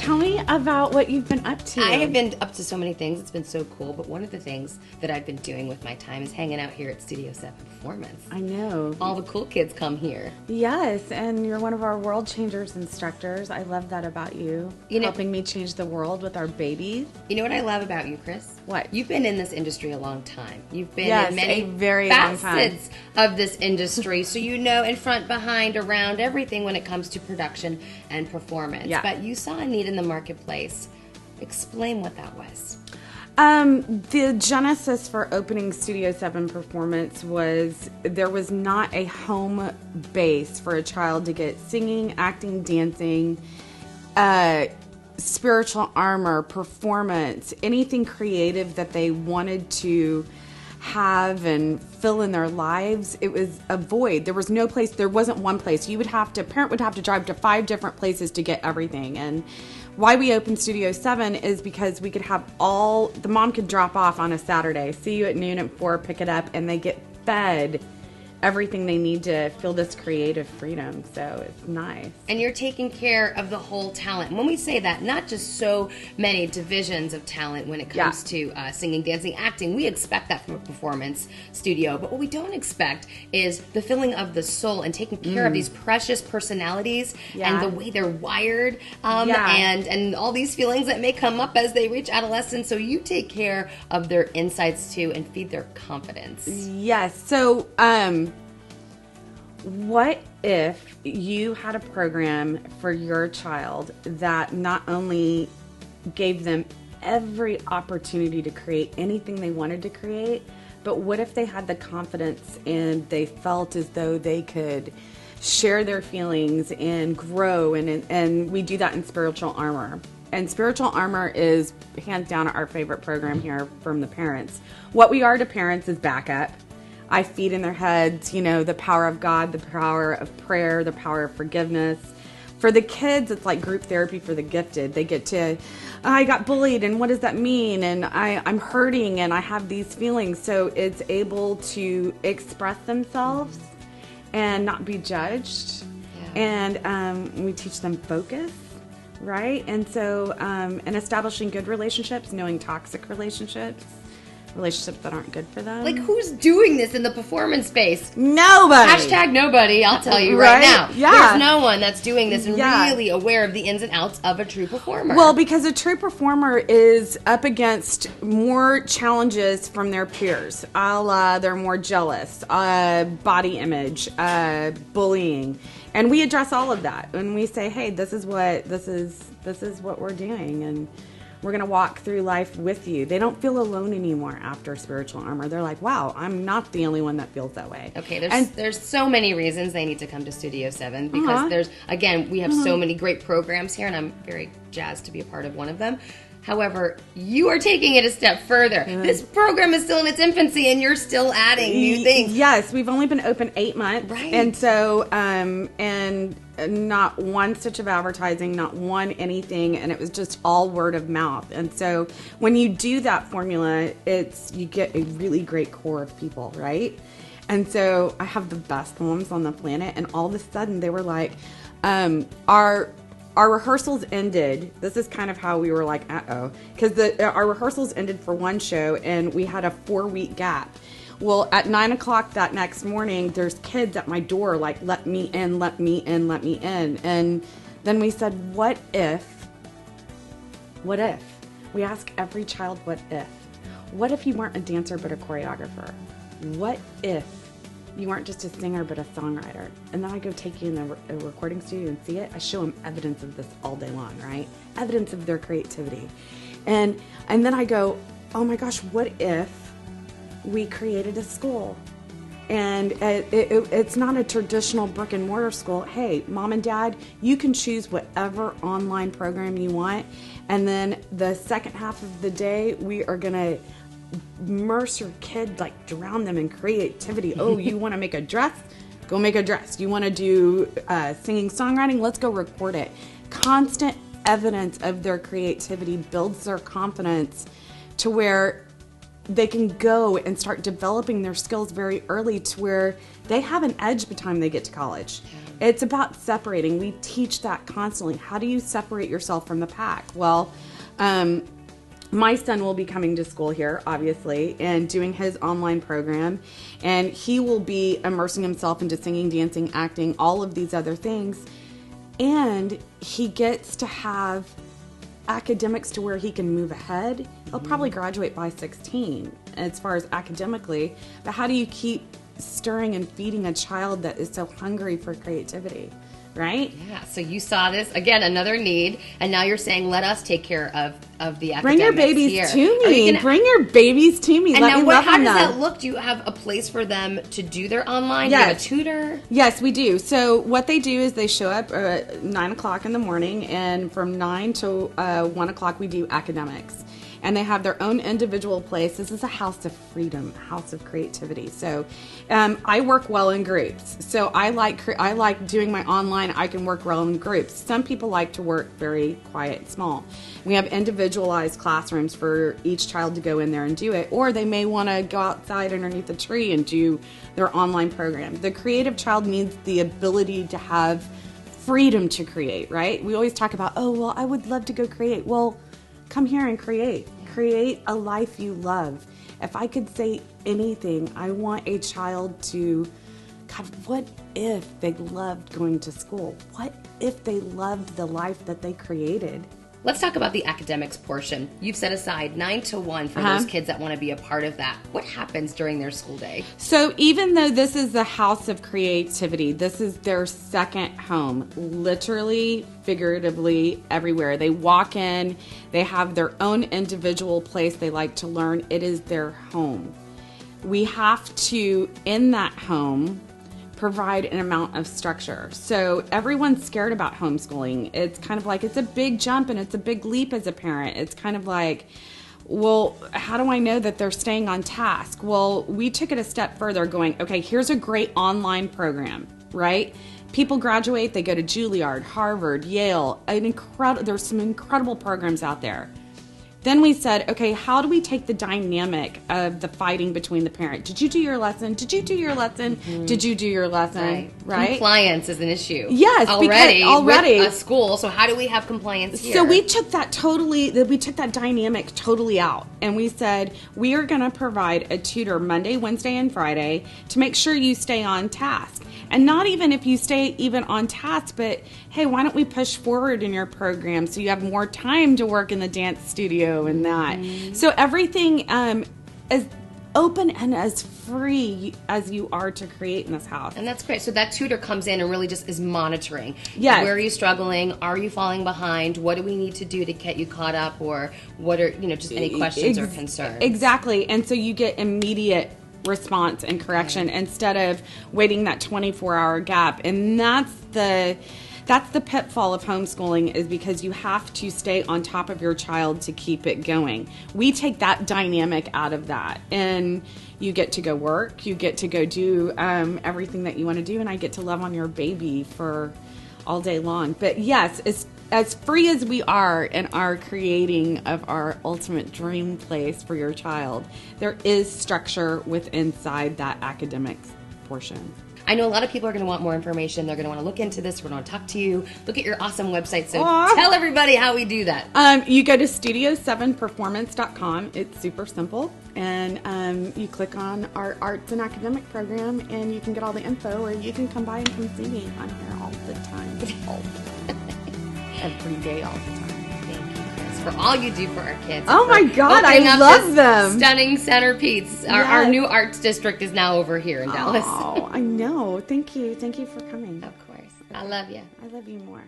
Tell me about what you've been up to. I have been up to so many things. It's been so cool. But one of the things that I've been doing with my time is hanging out here at Studio 7 Performance. I know. All the cool kids come here. Yes, and you're one of our World Changers instructors. I love that about you. Helping me change the world with our babies. You know what I love about you, Chris? What? You've been in this industry a long time. You've been Yes, in many a very long time. facets of this industry. So you know in front, behind, around, everything when it comes to production and performance. Yeah. But you saw a need in the marketplace. Explain what that was. The genesis for opening Studio 7 Performance was there was not a home base for a child to get singing, acting, dancing, spiritual armor, performance, anything creative that they wanted to have and fill in their lives. It was a void. There was no place. There wasn't one place. Parent would have to drive to 5 different places to get everything. And why we opened Studio 7 is because we could have the mom could drop off on a Saturday, see you at noon at 4, pick it up, and they get fed everything they need to feel this creative freedom. So it's nice. And you're taking care of the whole talent. And when we say that, not just so many divisions of talent when it comes to singing, dancing, acting. We expect that from a performance studio. But what we don't expect is the filling of the soul and taking care of these precious personalities and the way they're wired and all these feelings that may come up as they reach adolescence. So you take care of their insights too and feed their confidence. Yes. So, what if you had a program for your child that not only gave them every opportunity to create anything they wanted to create, but what if they had the confidence and they felt as though they could share their feelings and grow, and we do that in Spiritual Armor. And Spiritual Armor is hands down our favorite program here from the parents. What we are to parents is backup. I feed in their heads, the power of God, the power of prayer, the power of forgiveness. For the kids, it's like group therapy for the gifted. They get to, I got bullied, and what does that mean? And I'm hurting, and I have these feelings. So it's able to express themselves and not be judged. Yeah. And we teach them focus, right? And so, and establishing good relationships, knowing toxic relationships that aren't good for them. Like, who's doing this in the performance space? Nobody. Hashtag nobody, I'll tell you right now. Yeah. There's no one that's doing this and really aware of the ins and outs of a true performer. Well, because a true performer is up against more challenges from their peers. They're more jealous, body image, bullying. And we address all of that. And we say, hey, this is what we're doing, and we're going to walk through life with you. They don't feel alone anymore after Spiritual Armor. They're like, wow, I'm not the only one that feels that way. Okay, there's so many reasons they need to come to Studio 7 because we have so many great programs here, and I'm very jazzed to be a part of one of them. However, you are taking it a step further. This program is still in its infancy, and you're still adding new things. Yes, we've only been open 8 months. Right. And so, and not one stitch of advertising, not one anything, and it was just all word of mouth. And so when you do that formula, you get a really great core of people, right? And so I have the best moms on the planet, and all of a sudden they were like, our rehearsals ended. This is kind of how we were like, because our rehearsals ended for one show, and we had a 4-week gap. Well, at 9 o'clock that next morning, there's kids at my door like, let me in, let me in, let me in. And then we said, what if? We ask every child, what if? What if you weren't a dancer but a choreographer? What if you weren't just a singer but a songwriter? And then I go take you in a recording studio and see it. I show them evidence of this all day long, right? Evidence of their creativity. And then I go, oh my gosh, what if we created a school? And it's not a traditional brick and mortar school. Hey, mom and dad, you can choose whatever online program you want. And then the second half of the day, we are going to immerse your kid, like drown them in creativity. Oh, you want to make a dress? Go make a dress. You want to do singing, songwriting? Let's go record it. Constant evidence of their creativity builds their confidence to where they can go and start developing their skills very early to where they have an edge by the time they get to college. It's about separating. We teach that constantly. How do you separate yourself from the pack? Well, my son will be coming to school here, obviously, and doing his online program, and he will be immersing himself into singing, dancing, acting, all of these other things, and he gets to have academics to where he can move ahead. He'll probably graduate by 16 as far as academically, but how do you keep stirring and feeding a child that is so hungry for creativity, right? Yeah, so you saw this, again, another need, and now you're saying, let us take care of the academics. Bring your babies here. to me. Bring your babies to me. And Let now, me love how on does them. that look? Do you have a place for them to do their online? Yes. Do you have a tutor? Yes, we do. So what they do is they show up at 9 o'clock in the morning, and from 9 to 1 o'clock we do academics. And they have their own individual place. This is a house of freedom, a house of creativity. So I work well in groups. So I like doing my online. I can work well in groups. Some people like to work very quiet, small. We have individualized classrooms for each child to go in there and do it. Or they may want to go outside underneath a tree and do their online program. The creative child needs the ability to have freedom to create, right? We always talk about, oh, well, I would love to go create. Well, come here and create. Create a life you love. If I could say anything, I want a child to, God, what if they loved going to school? What if they loved the life that they created? Let's talk about the academics portion. You've set aside 9 to 1 for those kids that want to be a part of that. What happens during their school day? So even though this is the house of creativity, this is their second home, literally, figuratively, everywhere. They walk in, they have their own individual place they like to learn. It is their home. We have to, in that home, provide an amount of structure. So everyone's scared about homeschooling. It's kind of like, it's a big jump and it's a big leap as a parent. It's kind of like, well, how do I know that they're staying on task? Well, we took it a step further going, okay, here's a great online program, right? People graduate, they go to Juilliard, Harvard, Yale, there's some incredible programs out there. Then we said, okay, how do we take the dynamic of the fighting between the parent? Did you do your lesson? Did you do your lesson? Mm-hmm. Did you do your lesson? Right? Compliance is an issue. Yes, already with a school. So how do we have compliance here? So we took that dynamic totally out, and we said we are going to provide a tutor Monday, Wednesday, and Friday to make sure you stay on task. And not even if you stay even on task, but hey, why don't we push forward in your program so you have more time to work in the dance studio and that. Mm-hmm. So everything as open and as free as you are to create in this house. And that's great. So that tutor comes in and really just is monitoring. Yes. Where are you struggling? Are you falling behind? What do we need to do to get you caught up? Or what are, just any questions or concerns? Exactly. And so you get immediate response and correction instead of waiting that 24-hour gap. And that's the pitfall of homeschooling, is because you have to stay on top of your child to keep it going. We take that dynamic out of that, and you get to go work, you get to go do everything that you want to do, and I get to love on your baby for all day long. But yes, as free as we are in our creating of our ultimate dream place for your child, there is structure inside that academics portion. I know a lot of people are going to want more information. They're going to want to look into this. We're going to talk to you. Look at your awesome website. So tell everybody how we do that. You go to studio7performance.com. It's super simple. And you click on our arts and academic program, and you can get all the info, or you can come by and come see me. I'm here all the time. Every day, all the time. For all you do for our kids. Oh my God, I love them. Stunning centerpiece. Our new arts district is now over here in Dallas. Oh, I know. Thank you. Thank you for coming. Of course. I love you. I love you more.